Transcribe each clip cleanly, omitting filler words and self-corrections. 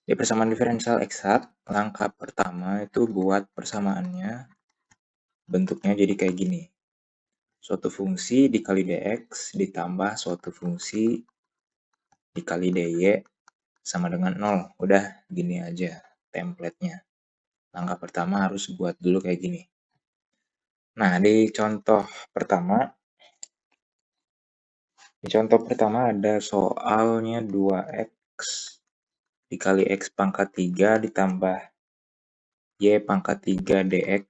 Di persamaan diferensial eksak, langkah pertama itu buat persamaannya bentuknya jadi kayak gini. Suatu fungsi dikali dx ditambah suatu fungsi dikali dy sama dengan 0. Udah gini aja template-nya. Langkah pertama harus buat dulu kayak gini. Nah, di contoh pertama ada soalnya 2x dikali x pangkat 3 ditambah y pangkat 3 dx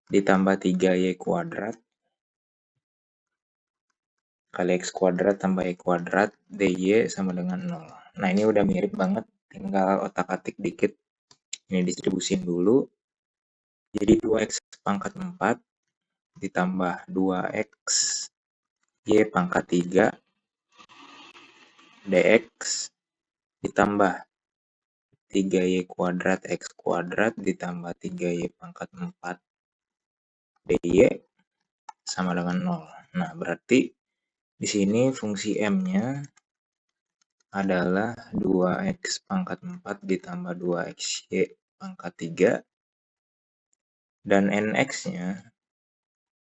ditambah 3y kuadrat kali x kuadrat tambah y kuadrat dy sama dengan 0. Nah, ini udah mirip banget, tinggal otak-atik dikit. Ini distribusin dulu. Jadi 2x pangkat 4 ditambah 2x y pangkat 3 dx ditambah 3y kuadrat x kuadrat ditambah 3y pangkat 4 dy sama dengan 0. Nah, berarti di sini fungsi m-nya adalah 2x pangkat 4 ditambah 2xy pangkat 3 dan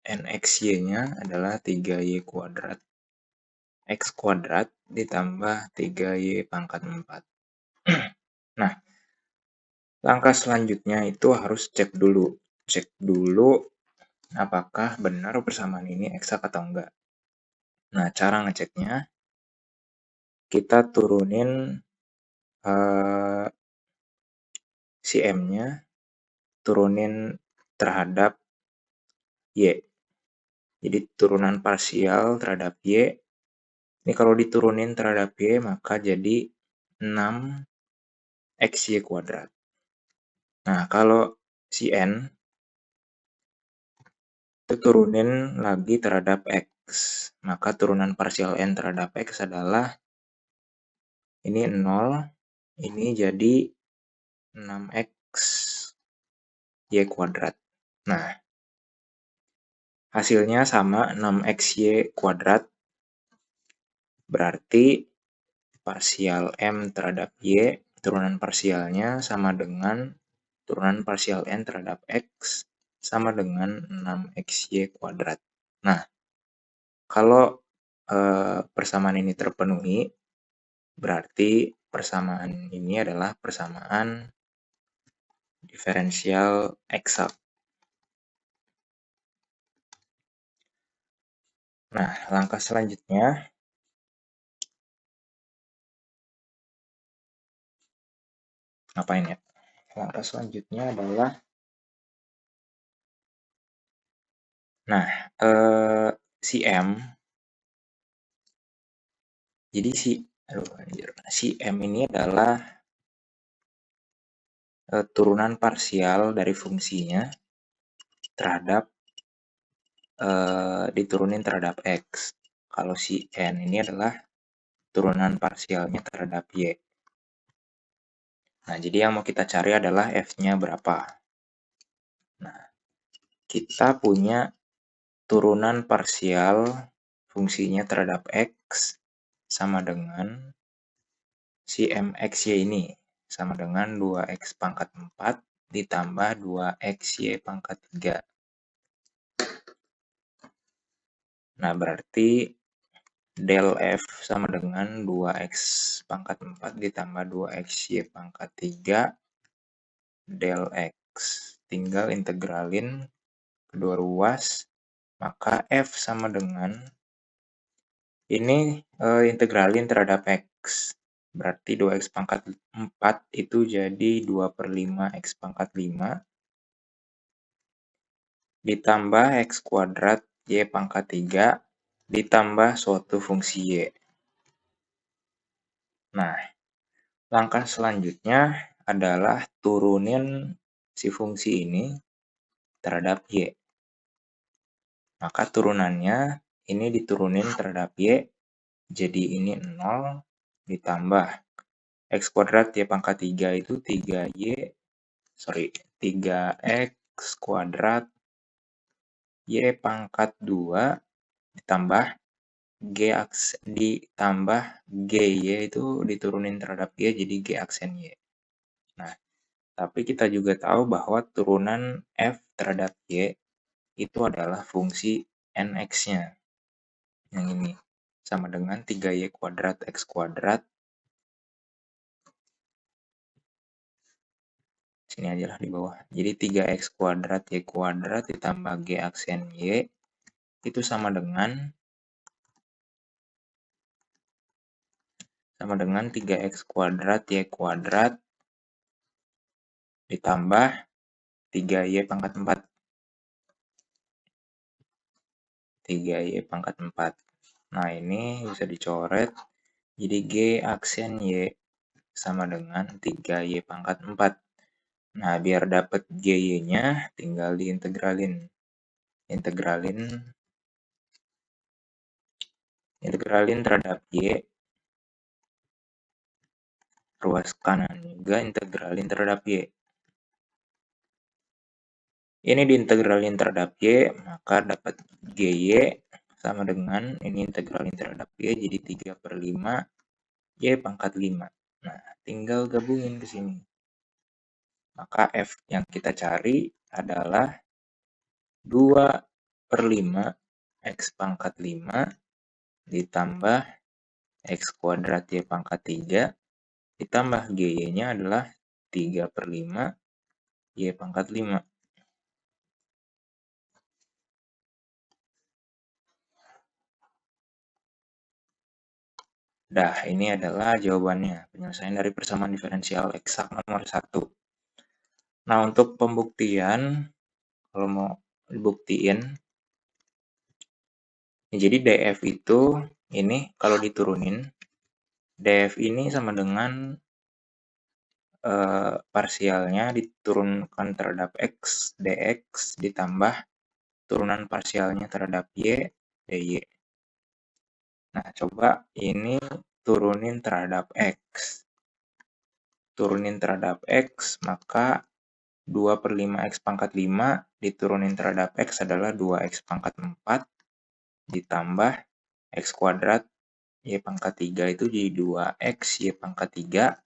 nxy-nya adalah 3y kuadrat x kuadrat ditambah 3y pangkat 4. Nah, langkah selanjutnya itu harus cek dulu apakah benar persamaan ini eksak atau enggak. Nah, cara ngeceknya kita turunin si m-nya, turunin terhadap y. Jadi turunan parsial terhadap y. Ini kalau diturunin terhadap y maka jadi 6xy kuadrat. Nah, kalau si n itu turunin lagi terhadap x. Maka turunan parsial n terhadap x adalah ini 0, ini jadi 6x y kuadrat. Nah, hasilnya sama 6xy kuadrat. Berarti parsial m terhadap y, turunan parsialnya sama dengan turunan parsial n terhadap x sama dengan 6xy kuadrat. Nah, kalau persamaan ini terpenuhi, berarti persamaan ini adalah persamaan diferensial eksak. Nah, langkah selanjutnya ngapain ya? Langkah selanjutnya adalah si m. Jadi si m ini adalah turunan parsial dari fungsinya terhadap diturunin terhadap x. Kalau si n ini adalah turunan parsialnya terhadap y. Nah, jadi yang mau kita cari adalah f-nya berapa. Nah, kita punya turunan parsial fungsinya terhadap x sama dengan si mxy ini, sama dengan 2x pangkat 4 ditambah 2xy pangkat 3. Nah, berarti del f sama dengan 2x pangkat 4 ditambah 2xy pangkat 3 del x. Tinggal integralin kedua ruas, maka f sama dengan ini integralin terhadap x. Berarti 2x pangkat 4 itu jadi 2/5 x pangkat 5 ditambah x kuadrat y pangkat 3 ditambah suatu fungsi y. Nah, langkah selanjutnya adalah turunin si fungsi ini terhadap y. Maka turunannya ini diturunin terhadap y, jadi ini 0 ditambah x kuadrat y pangkat 3 itu 3x kuadrat y pangkat 2 ditambah ditambah GY itu diturunin terhadap Y jadi G aksen Y. Nah, tapi kita juga tahu bahwa turunan F terhadap Y itu adalah fungsi NX-nya. Yang ini sama dengan 3Y kuadrat X kuadrat. Sini aja lah di bawah. Jadi 3X kuadrat Y kuadrat ditambah G aksen Y itu sama dengan 3X kuadrat Y kuadrat ditambah 3Y pangkat 4. 3Y pangkat 4. Nah, ini bisa dicoret. Jadi G aksen Y sama dengan 3Y pangkat 4. Nah, biar dapat GY-nya tinggal diintegralin. Integralin terhadap Y. Ruas kanan juga integralin terhadap Y. Ini diintegralin terhadap Y, maka dapat GY sama dengan ini integralin terhadap Y jadi 3/5 Y pangkat 5. Nah, tinggal gabungin ke sini. Maka F yang kita cari adalah 2/5 X pangkat 5 ditambah X kuadrat Y pangkat 3 ditambah GY-nya adalah 3/5 Y pangkat 5. Dah, ini adalah jawabannya, penyelesaian dari persamaan diferensial eksak nomor 1. Nah, untuk pembuktian, kalau mau dibuktiin, jadi DF itu, ini kalau diturunin, DF ini sama dengan parsialnya diturunkan terhadap X, DX, ditambah turunan parsialnya terhadap Y, DY. Nah, coba ini turunin terhadap X. Turunin terhadap X, maka 2/5 X pangkat 5 diturunin terhadap X adalah 2X pangkat 4 ditambah X kuadrat Y pangkat 3 itu jadi 2X Y pangkat 3.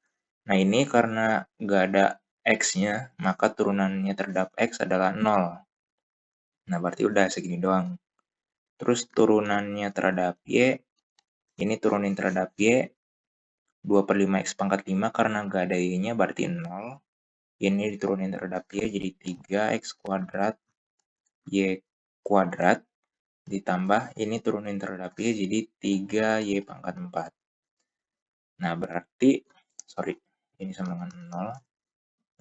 Nah, ini karena nggak ada X-nya, maka turunannya terhadap X adalah 0. Nah, berarti udah segini doang. Terus turunannya terhadap Y, ini turunin terhadap Y, 2/5 X pangkat 5 karena nggak ada Y-nya berarti 0. Ini diturunin terhadap Y jadi 3X kuadrat Y kuadrat ditambah ini turunin terhadap Y jadi 3Y pangkat 4. Nah, berarti, ini sama dengan 0.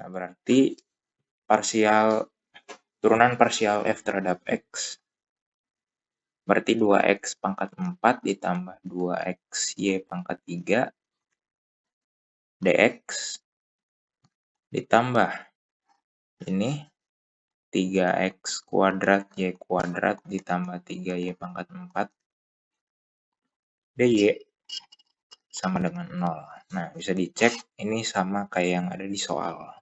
Nah, berarti turunan parsial F terhadap X berarti 2X pangkat 4 ditambah 2XY pangkat 3 dx ditambah ini 3X kuadrat Y kuadrat ditambah 3Y pangkat 4 dy sama dengan 0. Nah, bisa dicek ini sama kayak yang ada di soal.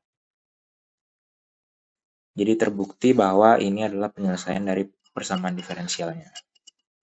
Jadi terbukti bahwa ini adalah penyelesaian dari persamaan diferensialnya.